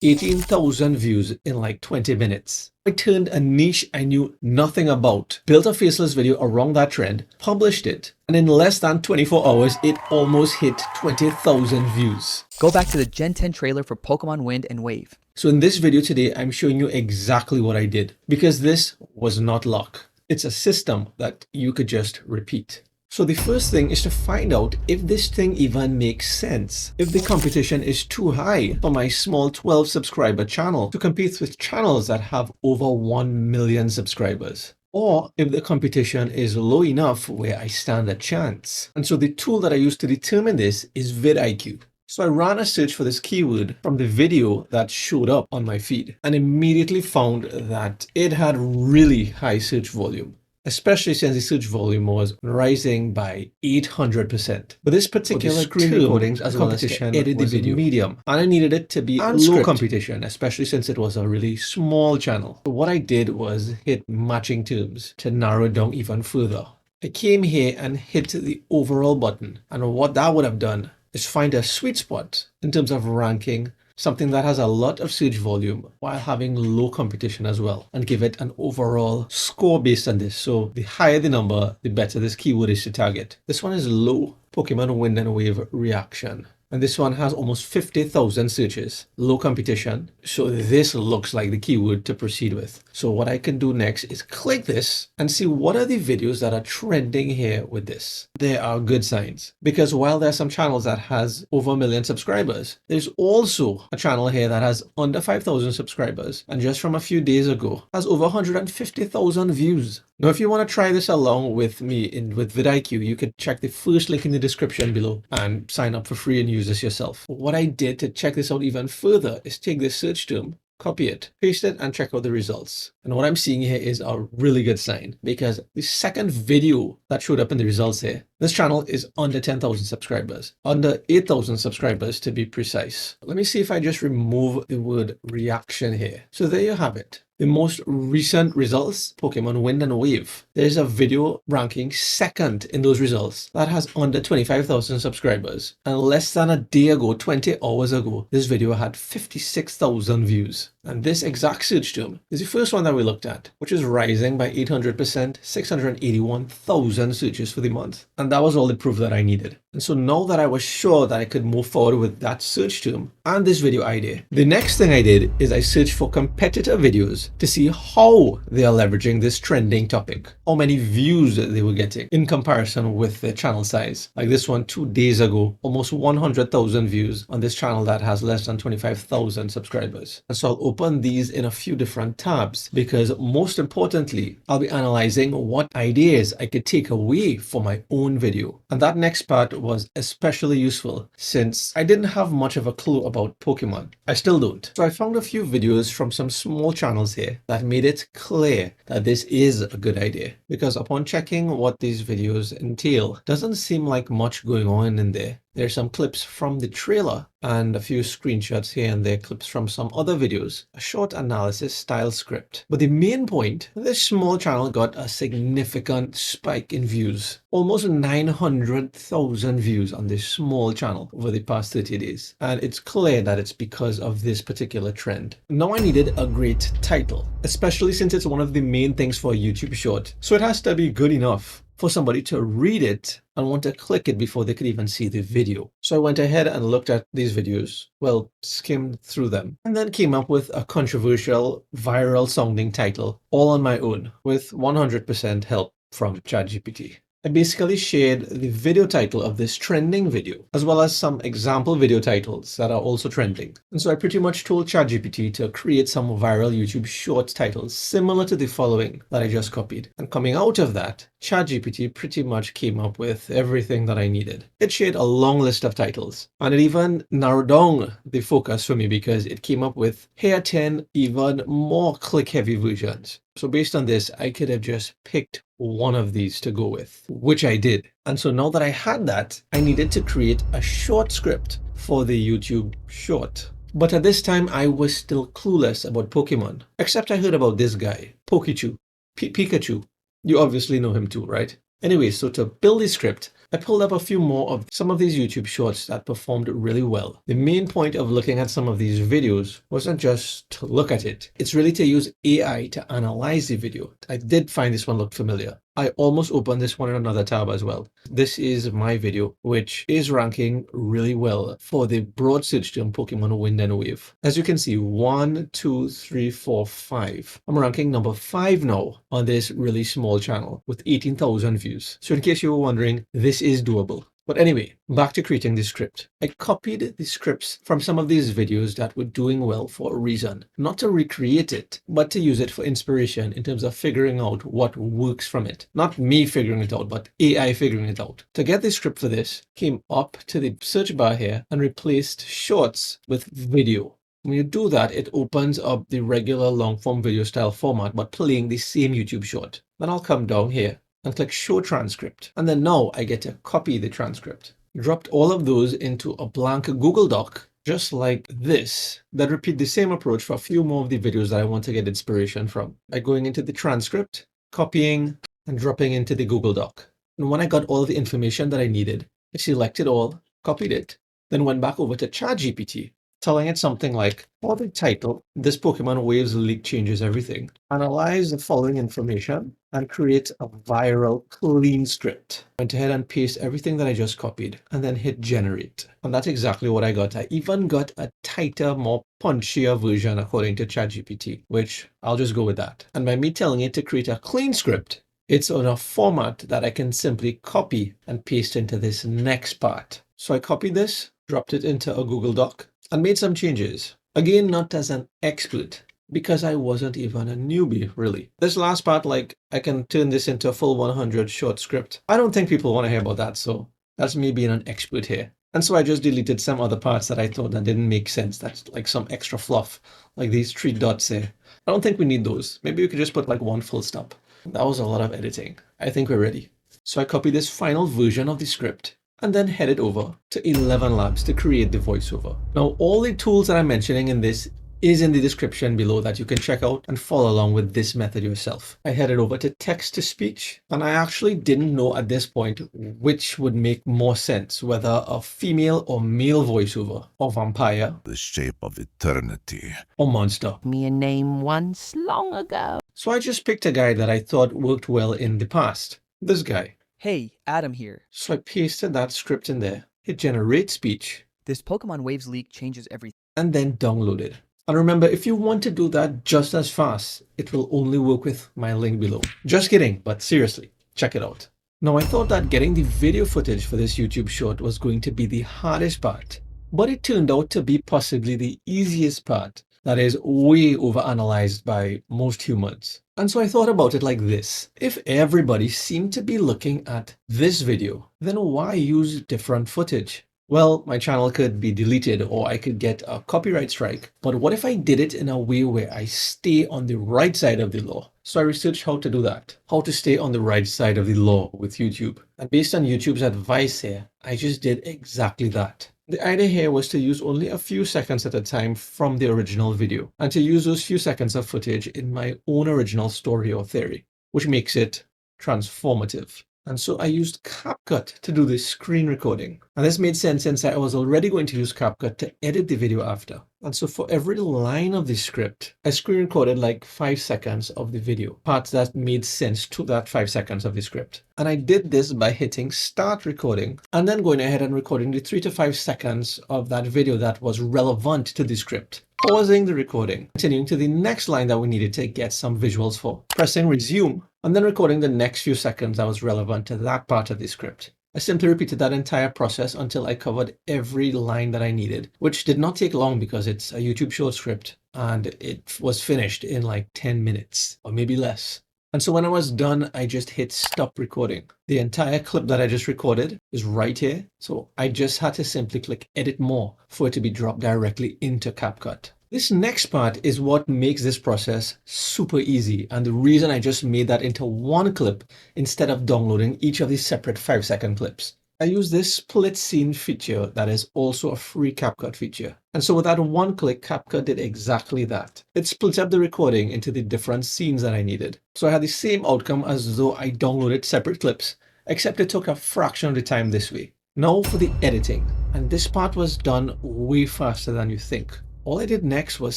18,000 views in like 20 minutes. I turned a niche I knew nothing about, built a faceless video around that trend, published it, and in less than 24 hours, it almost hit 20,000 views. Go back to the Gen 10 trailer for Pokemon Wind and Wave. So in this video today, I'm showing you exactly what I did, because this was not luck. It's a system that you could just repeat. So the first thing is to find out if this thing even makes sense. If the competition is too high for my small 12 subscriber channel to compete with channels that have over 1 million subscribers. Or if the competition is low enough where I stand a chance. And so the tool that I use to determine this is vidIQ. So I ran a search for this keyword from the video that showed up on my feed and immediately found that it had really high search volume, especially since the search volume was rising by 800%. But this particular screen recordings as well as to edit the video medium, and I needed it to be low competition, especially since it was a really small channel. So what I did was hit matching terms to narrow it down even further. I came here and hit the overall button, and what that would have done is find a sweet spot in terms of ranking something that has a lot of search volume while having low competition as well, and give it an overall score based on this. So the higher the number, the better this keyword is to target. This one is low Pokemon Wind and Wave reaction. And this one has almost 50,000 searches, low competition. So this looks like the keyword to proceed with. So what I can do next is click this and see what are the videos that are trending here with this. There are good signs, because while there are some channels that has over 1 million subscribers, there's also a channel here that has under 5,000 subscribers. And just from a few days ago, has over 150,000 views. Now, if you want to try this along with me with vidIQ, you could check the first link in the description below and sign up for free and use this yourself. What I did to check this out even further is take this search term, copy it, paste it, and check out the results. And what I'm seeing here is a really good sign, because the second video that showed up in the results here, this channel is under 10,000 subscribers, under 8,000 subscribers to be precise. Let me see if I just remove the word reaction here. So there you have it. The most recent results, Pokemon Wind and Wave. There's a video ranking second in those results that has under 25,000 subscribers. And less than a day ago, 20 hours ago, this video had 56,000 views. And this exact search term is the first one that we looked at, which is rising by 800%, 681,000 searches for the month. And that was all the proof that I needed. And so now that I was sure that I could move forward with that search term and this video idea, the next thing I did is I searched for competitor videos to see how they are leveraging this trending topic, how many views they were getting in comparison with their channel size. Like this one 2 days ago, almost 100,000 views on this channel that has less than 25,000 subscribers. And so I'll open these in a few different tabs, because most importantly, I'll be analyzing what ideas I could take away for my own video. And that next part was especially useful since I didn't have much of a clue about Pokemon. I still don't. So I found a few videos from some small channels here that made it clear that this is a good idea, because upon checking what these videos entail, doesn't seem like much going on in there. There's some clips from the trailer and a few screenshots here and there, clips from some other videos, a short analysis style script. But the main point, this small channel got a significant spike in views. Almost 900,000 views on this small channel over the past 30 days. And it's clear that it's because of this particular trend. Now I needed a great title, especially since it's one of the main things for a YouTube short. So it has to be good enough for somebody to read it and want to click it before they could even see the video. So I went ahead and looked at these videos, well, skimmed through them, and then came up with a controversial, viral sounding title, all on my own, with 100% help from ChatGPT. I basically shared the video title of this trending video, as well as some example video titles that are also trending. And so I pretty much told ChatGPT to create some viral YouTube short titles similar to the following that I just copied. And coming out of that, ChatGPT pretty much came up with everything that I needed. It shared a long list of titles, and it even narrowed down the focus for me, because it came up with here 10 even more click-heavy versions. So based on this, I could have just picked one of these to go with, which I did. And so now that I had that, I needed to create a short script for the YouTube short. But at this time, I was still clueless about Pokemon, except I heard about this guy, Pikachu. You obviously know him too, right? Anyway, so to build the script, I pulled up a few more of some of these YouTube shorts that performed really well. The main point of looking at some of these videos wasn't just to look at it. It's really to use AI to analyze the video. I did find this one looked familiar. I almost opened this one in another tab as well. This is my video, which is ranking really well for the broad search term Pokemon Wind and Wave. As you can see, 1, 2, 3, 4, 5. I'm ranking number 5 now on this really small channel with 18,000 views. So in case you were wondering, this is doable. But anyway, back to creating the script. I copied the scripts from some of these videos that were doing well for a reason. Not to recreate it, but to use it for inspiration in terms of figuring out what works from it. Not me figuring it out, but AI figuring it out. To get the script for this, came up to the search bar here and replaced shorts with video. When you do that, it opens up the regular long form video style format, but playing the same YouTube short. Then I'll come down here and click show transcript. And then now I get to copy the transcript. Dropped all of those into a blank Google Doc, just like this, that repeat the same approach for a few more of the videos that I want to get inspiration from. By going into the transcript, copying, and dropping into the Google Doc. And when I got all of the information that I needed, I selected all, copied it, then went back over to ChatGPT, telling it something like, for the title, this Pokemon Waves leak changes everything. Analyze the following information and create a viral clean script. Went ahead and paste everything that I just copied and then hit generate. And that's exactly what I got. I even got a tighter, more punchier version according to ChatGPT, which I'll just go with that. And by me telling it to create a clean script, it's on a format that I can simply copy and paste into this next part. So I copied this, dropped it into a Google Doc, and made some changes. Again, not as an expert, because I wasn't even a newbie, really. This last part, like, I can turn this into a full 100 short script. I don't think people want to hear about that, so that's me being an expert here. And so I just deleted some other parts that I thought that didn't make sense. That's like some extra fluff, like these 3 dots here. I don't think we need those. Maybe we could just put like 1 full stop. That was a lot of editing. I think we're ready. So I copied this final version of the script and then headed over to 11 Labs to create the voiceover. Now, all the tools that I'm mentioning in this is in the description below that you can check out and follow along with this method yourself. I headed over to text to speech, and I actually didn't know at this point which would make more sense, whether a female or male voiceover, or vampire, the shape of eternity, or monster. Me a name once long ago. So I just picked a guy that I thought worked well in the past. This guy. Hey, Adam here. So I pasted that script in there, hit generate speech, This Pokemon Waves leak changes everything. and then download it. And remember, if you want to do that just as fast, it will only work with my link below. Just kidding, but seriously, check it out. Now, I thought that getting the video footage for this YouTube short was going to be the hardest part, but it turned out to be possibly the easiest part that is way overanalyzed by most humans. And so I thought about it like this. If everybody seemed to be looking at this video, then why use different footage? Well, my channel could be deleted or I could get a copyright strike. But what if I did it in a way where I stay on the right side of the law? So I researched how to do that, how to stay on the right side of the law with YouTube. And based on YouTube's advice here, I just did exactly that. The idea here was to use only a few seconds at a time from the original video and to use those few seconds of footage in my own original story or theory, which makes it transformative. And so I used CapCut to do this screen recording. And this made sense since I was already going to use CapCut to edit the video after. And so for every line of the script, I screen recorded like 5 seconds of the video, parts that made sense to that 5 seconds of the script. And I did this by hitting start recording and then going ahead and recording the 3 to 5 seconds of that video that was relevant to the script. Pausing the recording, continuing to the next line that we needed to get some visuals for, pressing resume, and then recording the next few seconds that was relevant to that part of the script. I simply repeated that entire process until I covered every line that I needed, which did not take long because it's a YouTube short script and it was finished in like 10 minutes or maybe less. And so when I was done, I just hit stop recording. The entire clip that I just recorded is right here. So I just had to simply click edit more for it to be dropped directly into CapCut. This next part is what makes this process super easy, and the reason I just made that into one clip instead of downloading each of these separate 5-second clips. I use this split scene feature that is also a free CapCut feature. And so with that one click, CapCut did exactly that. It split up the recording into the different scenes that I needed. So I had the same outcome as though I downloaded separate clips except it took a fraction of the time this way. Now for the editing, and this part was done way faster than you think. All I did next was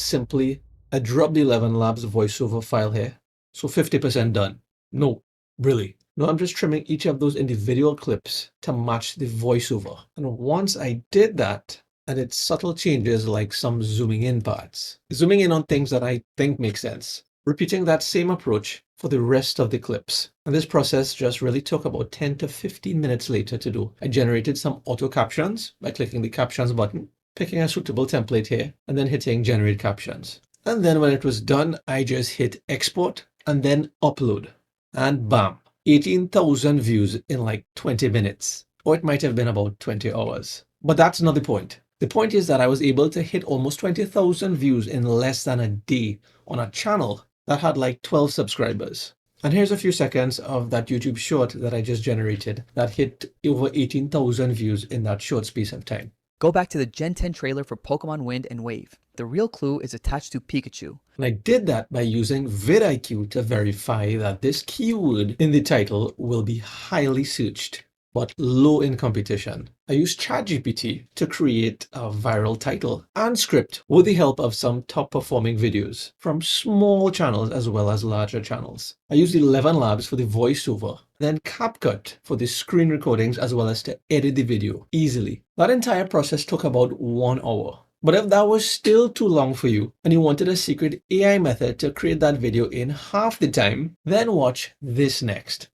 simply I dropped the 11 Labs voiceover file here, so 50% done. No, really. Now I'm just trimming each of those individual clips to match the voiceover. And once I did that, I did subtle changes like some zooming in parts. Zooming in on things that I think make sense. Repeating that same approach for the rest of the clips. And this process just really took about 10 to 15 minutes later to do. I generated some auto captions by clicking the captions button, picking a suitable template here, and then hitting generate captions. And then when it was done, I just hit export and then upload. And bam, 18,000 views in like 20 minutes. Or it might have been about 20 hours. But that's not the point. The point is that I was able to hit almost 20,000 views in less than a day on a channel that had like 12 subscribers. And here's a few seconds of that YouTube short that I just generated that hit over 18,000 views in that short space of time. Go back to the Gen 10 trailer for Pokemon Wind and Wave. The real clue is attached to Pikachu. And I did that by using vidIQ to verify that this keyword in the title will be highly searched, but low in competition. I used ChatGPT to create a viral title and script with the help of some top performing videos from small channels as well as larger channels. I used 11 Labs for the voiceover, then CapCut for the screen recordings as well as to edit the video easily. That entire process took about 1 hour. But if that was still too long for you and you wanted a secret AI method to create that video in half the time, then watch this next.